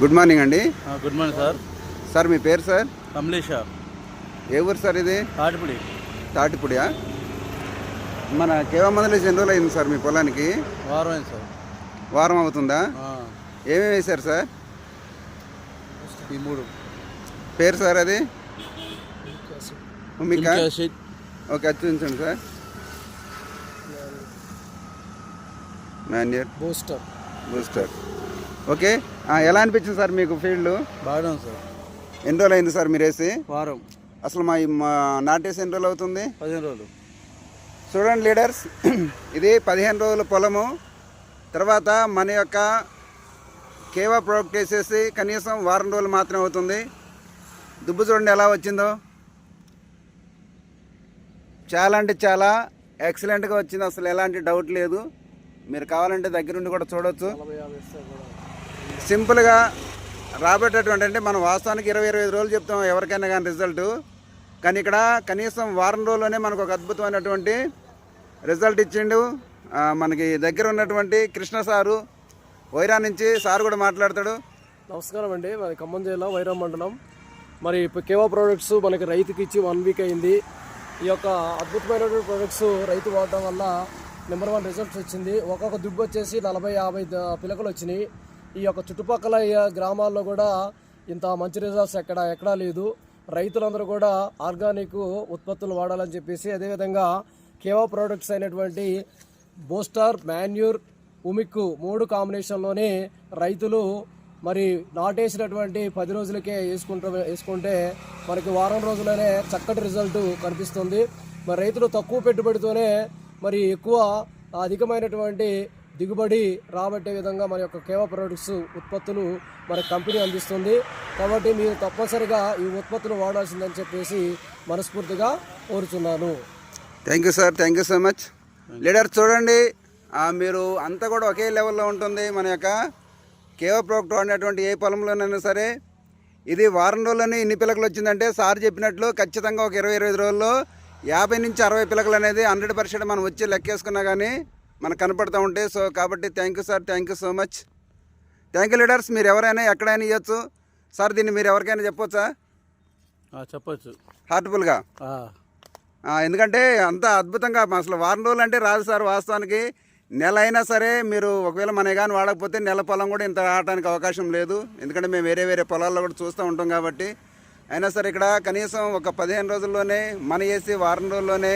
Good morning అండి. Good morning sir. Sir మీ పేరు sir? Kamlesh. ఏ ఊరు సార్ ఇది? తాటిపూడి. తాటిపూడియా? మన కేవా మందులు ఎన్ని రోజులు అయింది సార్ మీ పొలానికి? వారం అయింది సార్. వారం అవుతుందా? ఏమేమి వేశారు సార్? ఈ మూడు. పేరు సార్ అది? ఉమికా. యాసిడ్. ఓకే, అది చూపించండి సార్. మాన్యూర్. బూస్టర్. ఓకే, ఎలా అనిపించింది సార్ మీకు ఫీల్డ్? బాగానే ఉంది సార్. ఎన్ని రోజులు అయింది సార్ మీరు వేసి? వారం. అసలు మా నాటేసి ఎన్ని రోజులు అవుతుంది? 15 రోజులు. చూడండి లీడర్స్, ఇది 15 రోజుల పొలము. తర్వాత మన యొక్క కేవా ప్రోడక్ట్ వేసేసి కనీసం వారం రోజులు మాత్రమే అవుతుంది. దుబ్బు చూడండి ఎలా వచ్చిందో, చాలా అంటే చాలా ఎక్సలెంట్గా వచ్చింది, అసలు ఎలాంటి డౌట్ లేదు. మీరు కావాలంటే దగ్గరుండి కూడా చూడవచ్చు. సింపుల్గా రాబట్టేటువంటి, అంటే మనం వాస్తవానికి 20-25 రోజులు చెప్తాం ఎవరికైనా కానీ రిజల్ట్, కానీ ఇక్కడ కనీసం వారం రోజుల్లోనే మనకు ఒక అద్భుతమైనటువంటి రిజల్ట్ ఇచ్చిండు. మనకి దగ్గర ఉన్నటువంటి కృష్ణ సారు వైరా నుంచి సార్ కూడా మాట్లాడతాడు. నమస్కారం అండి, మరి ఖమ్మం జిల్లా వైరా మండలం. మరి ఇప్పుడు కేవా ప్రోడక్ట్స్ మనకి రైతుకి ఇచ్చి 1 వీక్ అయింది. ఈ యొక్క అద్భుతమైనటువంటి ప్రోడక్ట్స్ రైతు వాడటం వల్ల నెంబర్ 1 రిజల్ట్స్ వచ్చింది. ఒక్కొక్క దుబ్బు వచ్చేసి 40-50 పిలకలు వచ్చినాయి. ఈ యొక్క చుట్టుపక్కల గ్రామాల్లో కూడా ఇంత మంచి రిజల్ట్స్ ఎక్కడా లేదు. రైతులందరూ కూడా ఆర్గానిక్ ఉత్పత్తులు వాడాలని చెప్పేసి, అదేవిధంగా కేవా ప్రోడక్ట్స్ అయినటువంటి బూస్టర్, మాన్యూర్, ఉమిక్ 3 కాంబినేషన్లోనే రైతులు మరి నాటేసినటువంటి 10 రోజులకే వేసుకుంటే మనకి వారం రోజుల్లోనే చక్కటి రిజల్ట్ కనిపిస్తుంది. మరి రైతులు తక్కువ పెట్టుబడితోనే మరి ఎక్కువ అధికమైనటువంటి దిగుబడి రాబట్టే విధంగా మన యొక్క కేవా ప్రొడక్ట్స్ ఉత్పత్తులు మన కంపెనీ అందిస్తుంది. కాబట్టి మీరు తప్పనిసరిగా ఈ ఉత్పత్తులు వాడాల్సిందని చెప్పేసి మనస్ఫూర్తిగా కోరుచున్నాను. Thank you sir, thank you so much. Leader చూడండి, మీరు అంతా కూడా ఒకే లెవెల్లో ఉంటుంది. మన యొక్క కేవా ప్రోడక్ట్ వాడినటువంటి ఏ పొలంలోనైనా సరే ఇది వారం రోజుల్లోనే ఇన్ని పిలకలు వచ్చిందంటే సార్ చెప్పినట్లు ఖచ్చితంగా ఒక 20-25 రోజుల్లో 50-60 పిలకలు అనేది 100% మనం వచ్చి లెక్కేసుకున్నా కానీ మనకు కనపడుతూ ఉంటాయి. సో కాబట్టి thank you sir, thank you so much. Thank you leaders. మీరు ఎవరైనా ఎక్కడైనా ఇవ్వచ్చు సార్, దీన్ని మీరు ఎవరికైనా చెప్పొచ్చా? చెప్పచ్చు హార్ట్ఫుల్గా. ఎందుకంటే అంత అద్భుతంగా అసలు వారం రోజులు అంటే రాదు సార్. వాస్తవానికి నెల అయినా సరే మీరు ఒకవేళ మన కానీ వాడకపోతే నెల పొలం కూడా ఇంత ఆడటానికి అవకాశం లేదు. ఎందుకంటే మేము వేరే పొలాల్లో కూడా చూస్తూ ఉంటాం కాబట్టి. అయినా సరే ఇక్కడ కనీసం ఒక 15 రోజుల్లోనే మన వేసి వారం రోజుల్లోనే